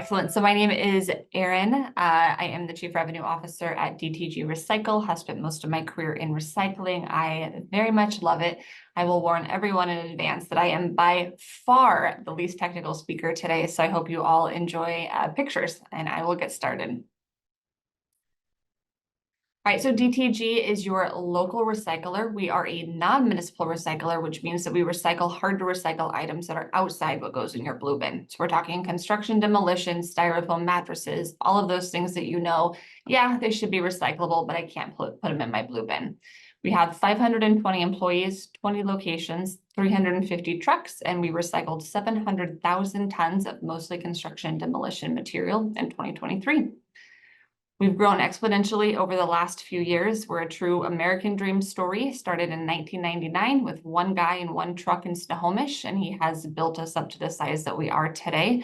Excellent. So my name is Erin. I am the Chief Revenue Officer at DTG Recycle. Have spent most of my career in recycling. I very much love it. I will warn everyone in advance that I am by far the least technical speaker today. So I hope you all enjoy pictures, and I will get started. All right, so DTG is your local recycler. We are a non-municipal recycler, which means that we recycle hard to recycle items that are outside what goes in your blue bin. So we're talking construction, demolition, styrofoam mattresses, all of those things that yeah, they should be recyclable, but I can't put them in my blue bin. We have 520 employees, 20 locations, 350 trucks, and we recycled 700,000 tons of mostly construction demolition material in 2023. We've grown exponentially over the last few years. We're a true American dream story. Started in 1999 with one guy and one truck in Snohomish, and he has built us up to the size that we are today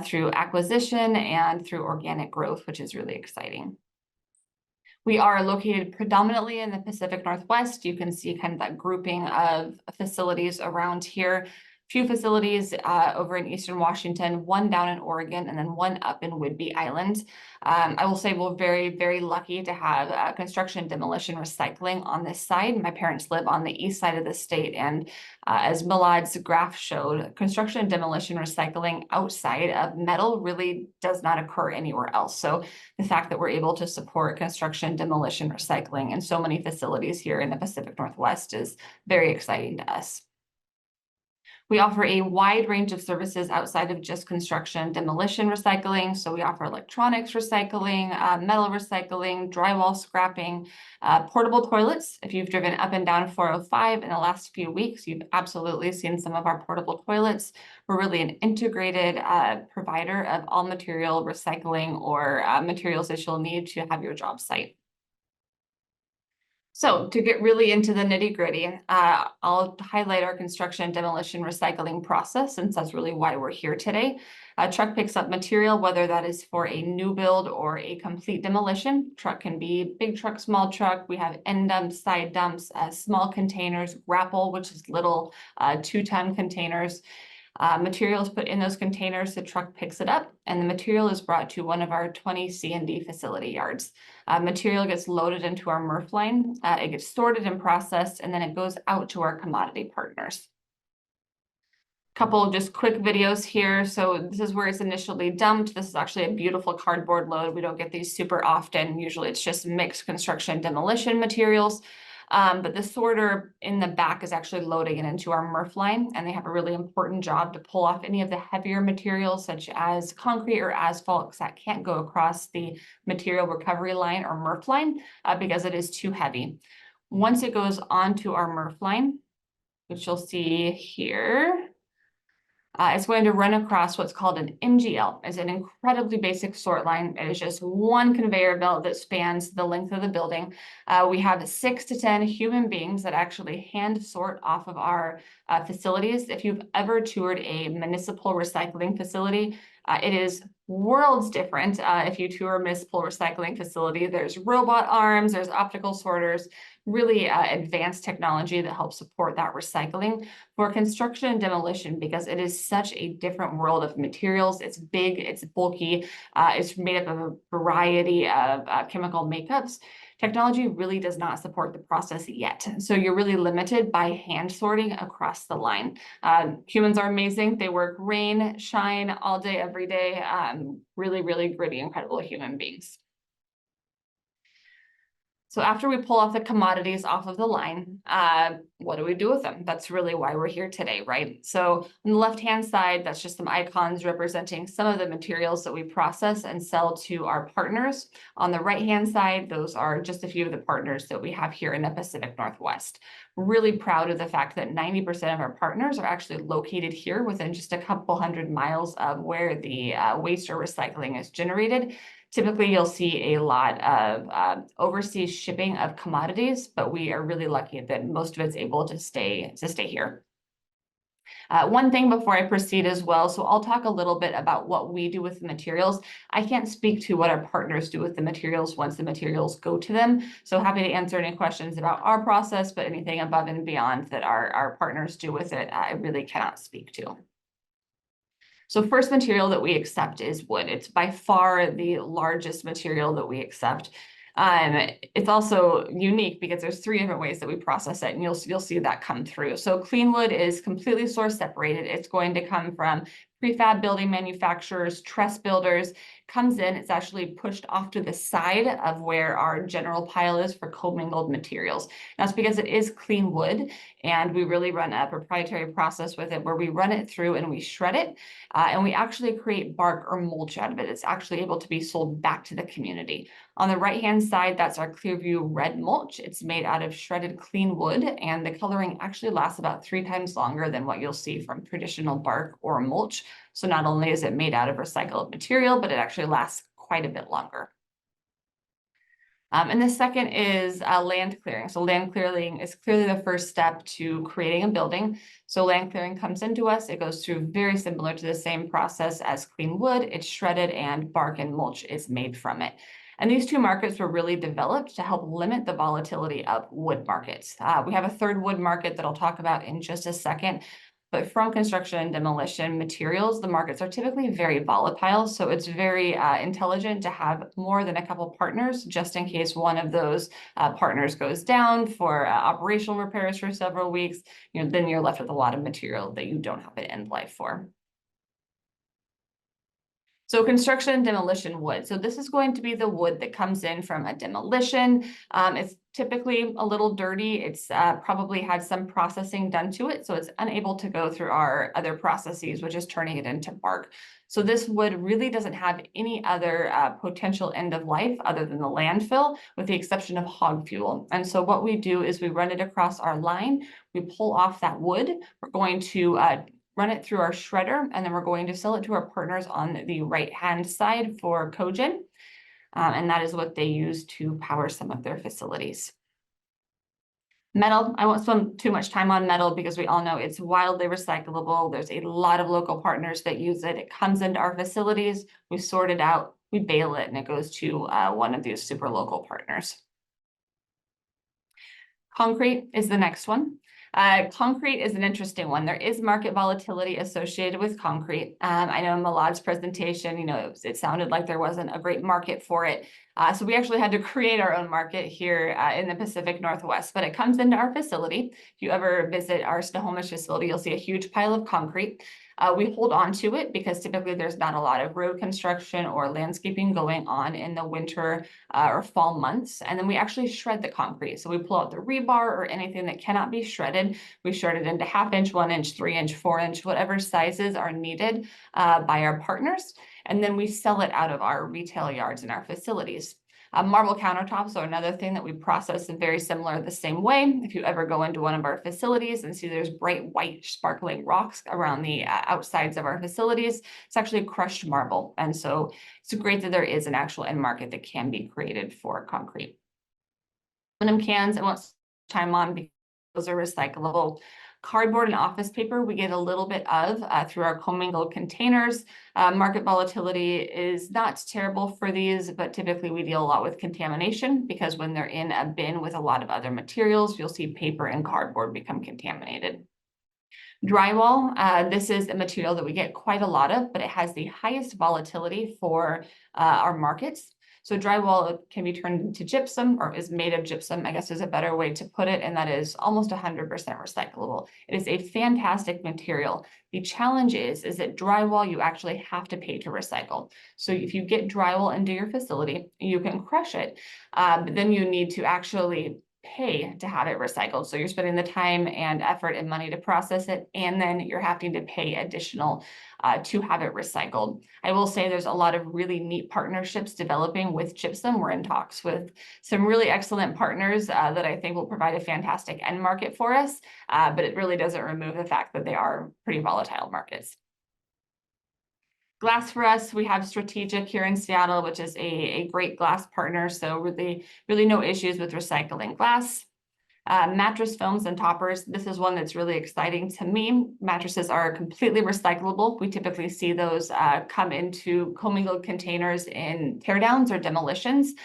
through acquisition and through organic growth, which is really exciting. We are located predominantly in the Pacific Northwest. You can see kind of that grouping of facilities around here. Few facilities over in Eastern Washington, one down in Oregon, and then one up in Whidbey Island. I will say we're very, very lucky to have construction, demolition, recycling on this side. My parents live on the east side of the state, and as Milad's graph showed, construction and demolition recycling outside of metal really does not occur anywhere else. So the fact that we're able to support construction, demolition, recycling in so many facilities here in the Pacific Northwest is very exciting to us. We offer a wide range of services outside of just construction, demolition, recycling. So we offer electronics recycling, metal recycling, drywall scrapping, portable toilets. If you've driven up and down 405 in the last few weeks, you've absolutely seen some of our portable toilets. We're really an integrated provider of all material recycling or materials that you'll need to have your job site. So to get really into the nitty-gritty, I'll highlight our construction, demolition, recycling process, since that's really why we're here today. A truck picks up material, whether that is for a new build or a complete demolition. Truck can be big truck, small truck. We have end dumps, side dumps, small containers, grapple, which is little 2-ton containers. Materials put in those containers, the truck picks it up, and the material is brought to one of our 20 C&D facility yards. Material gets loaded into our MRF line, it gets sorted and processed, and then it goes out to our commodity partners. Couple of just quick videos here. So this is where it's initially dumped. This is actually a beautiful cardboard load. We don't get these super often. Usually it's just mixed construction demolition materials. But the sorter in the back is actually loading it into our MRF line, and they have a really important job to pull off any of the heavier materials such as concrete or asphalt, because that can't go across the material recovery line or MRF line because it is too heavy. Once it goes onto our MRF line, which you'll see here, it's going to run across what's called an MGL. It's an incredibly basic sort line. It is just one conveyor belt that spans the length of the building. We have 6 to 10 human beings that actually hand sort off of our facilities. If you've ever toured a municipal recycling facility, it is worlds different. If you tour a municipal recycling facility, there's robot arms, there's optical sorters, really advanced technology that helps support that recycling. For construction and demolition, because it is such a different world of materials, it's big, it's bulky, it's made up of a variety of chemical makeups. Technology really does not support the process yet. So you're really limited by hand sorting across the line. Humans are amazing. They work rain, shine all day, every day. Really, really gritty, incredible human beings. So after we pull off the commodities off of the line, what do we do with them? That's really why we're here today, right? So on the left-hand side, that's just some icons representing some of the materials that we process and sell to our partners. On the right-hand side, those are just a few of the partners that we have here in the Pacific Northwest. We're really proud of the fact that 90% of our partners are actually located here within just a couple hundred miles of where the waste or recycling is generated. Typically, you'll see a lot of overseas shipping of commodities, but we are really lucky that most of it's able to stay here. One thing before I proceed as well, so I'll talk a little bit about what we do with the materials. I can't speak to what our partners do with the materials once the materials go to them. So happy to answer any questions about our process, but anything above and beyond that our partners do with it, I really cannot speak to. So first material that we accept is wood. It's by far the largest material that we accept. It's also unique because there's 3 different ways that we process it, and you'll see that come through. So clean wood is completely source separated. It's going to come from prefab building manufacturers, truss builders. Comes in, it's actually pushed off to the side of where our general pile is for commingled materials. That's because it is clean wood, and we really run a proprietary process with it where we run it through and we shred it, and we actually create bark or mulch out of it. It's actually able to be sold back to the community. On the right-hand side, that's our Clearview red mulch. It's made out of shredded clean wood, and the coloring actually lasts about 3 times longer than what you'll see from traditional bark or mulch. So not only is it made out of recycled material, but it actually lasts quite a bit longer. And the second is land clearing. So land clearing is clearly the first step to creating a building. So land clearing comes into us. It goes through very similar to the same process as clean wood. It's shredded and bark and mulch is made from it. And these 2 markets were really developed to help limit the volatility of wood markets. We have a third wood market that I'll talk about in just a second. But from construction and demolition materials, the markets are typically very volatile. So it's very intelligent to have more than a couple partners, just in case one of those partners goes down for operational repairs for several weeks. Then you're left with a lot of material that you don't have an end life for. So construction and demolition wood. So this is going to be the wood that comes in from a demolition. It's typically a little dirty. It's probably had some processing done to it, so it's unable to go through our other processes, which is turning it into bark. So this wood really doesn't have any other potential end of life other than the landfill, with the exception of hog fuel. And so what we do is we run it across our line. We pull off that wood. We're going to run it through our shredder, and then we're going to sell it to our partners on the right-hand side for cogen. And that is what they use to power some of their facilities. Metal, I won't spend too much time on metal because we all know it's wildly recyclable. There's a lot of local partners that use it. It comes into our facilities, we sort it out, we bale it, and it goes to one of these super local partners. Concrete is the next one. Concrete is an interesting one. There is market volatility associated with concrete. I know in Milad's presentation, it sounded like there wasn't a great market for it. So we actually had to create our own market here in the Pacific Northwest, but it comes into our facility. If you ever visit our Snohomish facility, you'll see a huge pile of concrete. We hold on to it because typically there's not a lot of road construction or landscaping going on in the winter or fall months. And then we actually shred the concrete. So we pull out the rebar or anything that cannot be shredded. We shred it into 1/2 inch, 1 inch, 3 inch, 4 inch, whatever sizes are needed by our partners. And then we sell it out of our retail yards in our facilities. Marble countertops are another thing that we process in very similar the same way. If you ever go into one of our facilities and see there's bright white sparkling rocks around the outsides of our facilities, it's actually crushed marble. And so it's great that there is an actual end market that can be created for concrete. Aluminum cans, I won't chime on because those are recyclable. Cardboard and office paper, we get a little bit of through our commingled containers. Market volatility is not terrible for these, but typically we deal a lot with contamination because when they're in a bin with a lot of other materials, you'll see paper and cardboard become contaminated. Drywall, this is a material that we get quite a lot of, but it has the highest volatility for our markets. So drywall can be turned into gypsum, or is made of gypsum, I guess is a better way to put it, and that is almost 100% recyclable. It is a fantastic material. The challenge is that drywall you actually have to pay to recycle. So if you get drywall into your facility, you can crush it, but then you need to actually pay to have it recycled. So you're spending the time and effort and money to process it, and then you're having to pay additional to have it recycled. I will say there's a lot of really neat partnerships developing with gypsum. We're in talks with some really excellent partners that I think will provide a fantastic end market for us, but it really doesn't remove the fact that they are pretty volatile markets. Glass for us, we have Strategic here in Seattle, which is a great glass partner. So really no issues with recycling glass. Mattress films and toppers. This is one that's really exciting to me. Mattresses are completely recyclable. We typically see those come into commingled containers in teardowns or demolitions.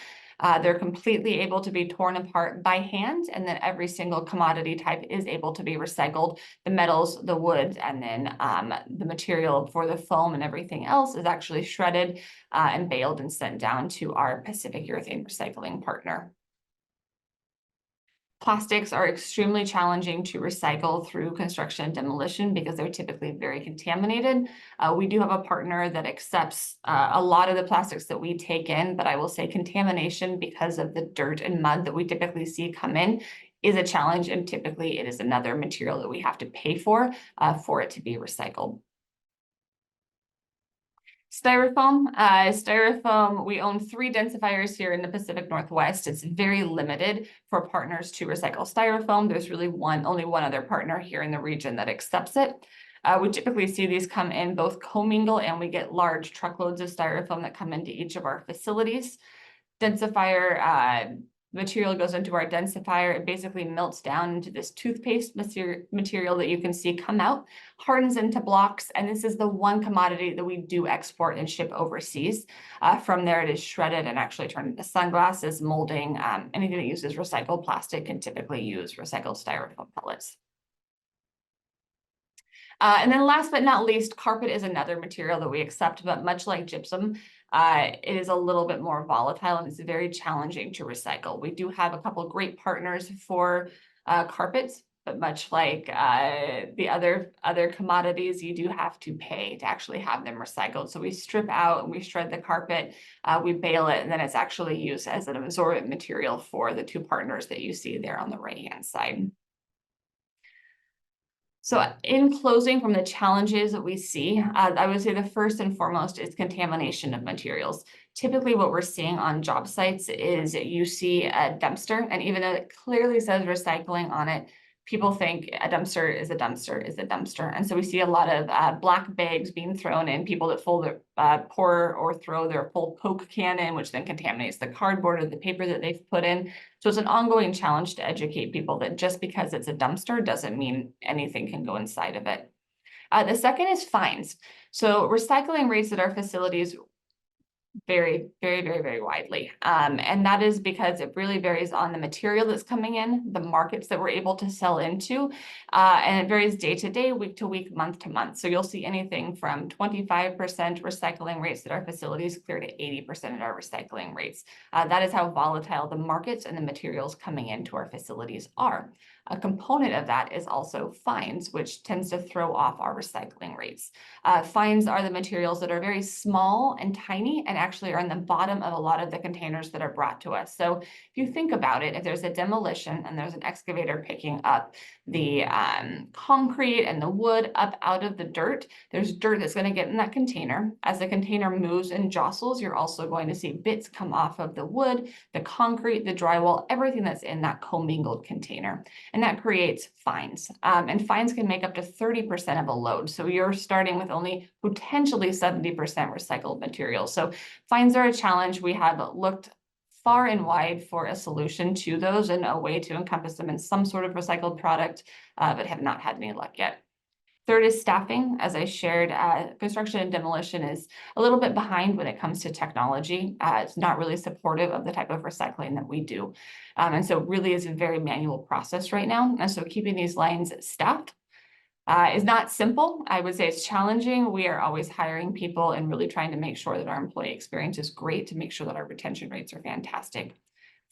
They're completely able to be torn apart by hand, and then every single commodity type is able to be recycled. The metals, the wood, and then the material for the foam and everything else is actually shredded and baled and sent down to our Pacific Urethane Recycling partner. Plastics are extremely challenging to recycle through construction and demolition because they're typically very contaminated. We do have a partner that accepts a lot of the plastics that we take in, but I will say contamination because of the dirt and mud that we typically see come in is a challenge, and typically it is another material that we have to pay for it to be recycled. Styrofoam, we own 3 densifiers here in the Pacific Northwest. It's very limited for partners to recycle styrofoam. There's really only one other partner here in the region that accepts it. We typically see these come in both commingle, and we get large truckloads of styrofoam that come into each of our facilities. Densifier material goes into our densifier. It basically melts down into this toothpaste material that you can see come out, hardens into blocks, and this is the one commodity that we do export and ship overseas. From there, it is shredded and actually turned into sunglasses, molding. Anything that uses recycled plastic can typically use recycled styrofoam pellets. And then last but not least, carpet is another material that we accept, but much like gypsum, it is a little bit more volatile and it's very challenging to recycle. We do have a couple of great partners for carpets, but much like the other commodities, you do have to pay to actually have them recycled. So we strip out and we shred the carpet, we bale it, and then it's actually used as an absorbent material for the 2 partners that you see there on the right-hand side. So in closing, from the challenges that we see, I would say the first and foremost is contamination of materials. Typically what we're seeing on job sites is you see a dumpster, and even though it clearly says recycling on it, people think a dumpster is a dumpster is a dumpster. And so we see a lot of black bags being thrown in, people that pour or throw their full Coke can in, which then contaminates the cardboard or the paper that they've put in. So it's an ongoing challenge to educate people that just because it's a dumpster doesn't mean anything can go inside of it. The second is fines. So recycling rates at our facilities vary very widely. And that is because it really varies on the material that's coming in, the markets that we're able to sell into, and it varies day to day, week to week, month to month. So you'll see anything from 25% recycling rates at our facilities clear to 80% at our recycling rates. That is how volatile the markets and the materials coming into our facilities are. A component of that is also fines, which tends to throw off our recycling rates. Fines are the materials that are very small and tiny and actually are in the bottom of a lot of the containers that are brought to us. So if you think about it, if there's a demolition and there's an excavator picking up the concrete and the wood up out of the dirt, there's dirt that's going to get in that container. As the container moves and jostles, you're also going to see bits come off of the wood, the concrete, the drywall, everything that's in that commingled container. And that creates fines. And fines can make up to 30% of a load. So you're starting with only potentially 70% recycled material. So fines are a challenge. We have looked far and wide for a solution to those and a way to encompass them in some sort of recycled product, but have not had any luck yet. Third is staffing. As I shared, construction and demolition is a little bit behind when it comes to technology. It's not really supportive of the type of recycling that we do. And so really is a very manual process right now. And so keeping these lines staffed is not simple. I would say it's challenging. We are always hiring people and really trying to make sure that our employee experience is great, to make sure that our retention rates are fantastic.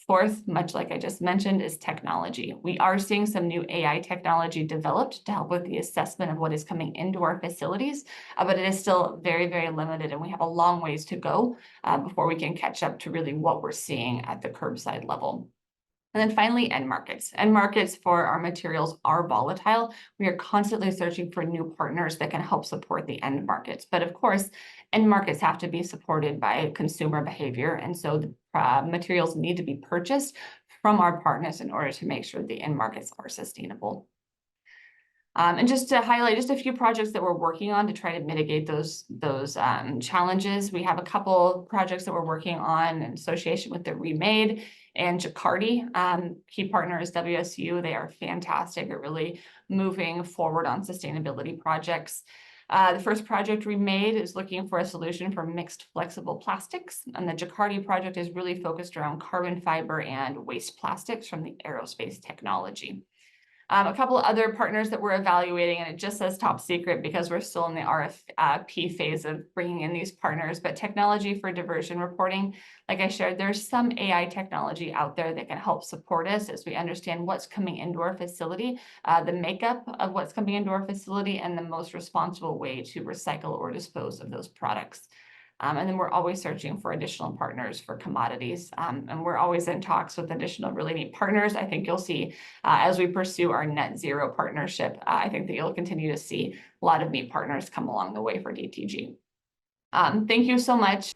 Fourth, much like I just mentioned, is technology. We are seeing some new AI technology developed to help with the assessment of what is coming into our facilities, but it is still very limited, and we have a long ways to go before we can catch up to really what we're seeing at the curbside level. And then finally, end markets. End markets for our materials are volatile. We are constantly searching for new partners that can help support the end markets. But of course, end markets have to be supported by consumer behavior. And so the materials need to be purchased from our partners in order to make sure the end markets are sustainable. And just to highlight just a few projects that we're working on to try to mitigate those challenges. We have a couple projects that we're working on in association with the Remade and Jacardi. Key partner is WSU. They are fantastic at really moving forward on sustainability projects. The first project we made is looking for a solution for mixed flexible plastics, and the Jacardi project is really focused around carbon fiber and waste plastics from the aerospace technology. A couple of other partners that we're evaluating, and it just says top secret because we're still in the RFP phase of bringing in these partners, but technology for diversion reporting. Like I shared, there's some AI technology out there that can help support us as we understand what's coming into our facility, the makeup of what's coming into our facility, and the most responsible way to recycle or dispose of those products. And then we're always searching for additional partners for commodities. And we're always in talks with additional really neat partners. I think you'll see as we pursue our net zero partnership, I think that you'll continue to see a lot of neat partners come along the way for DTG. Thank you so much.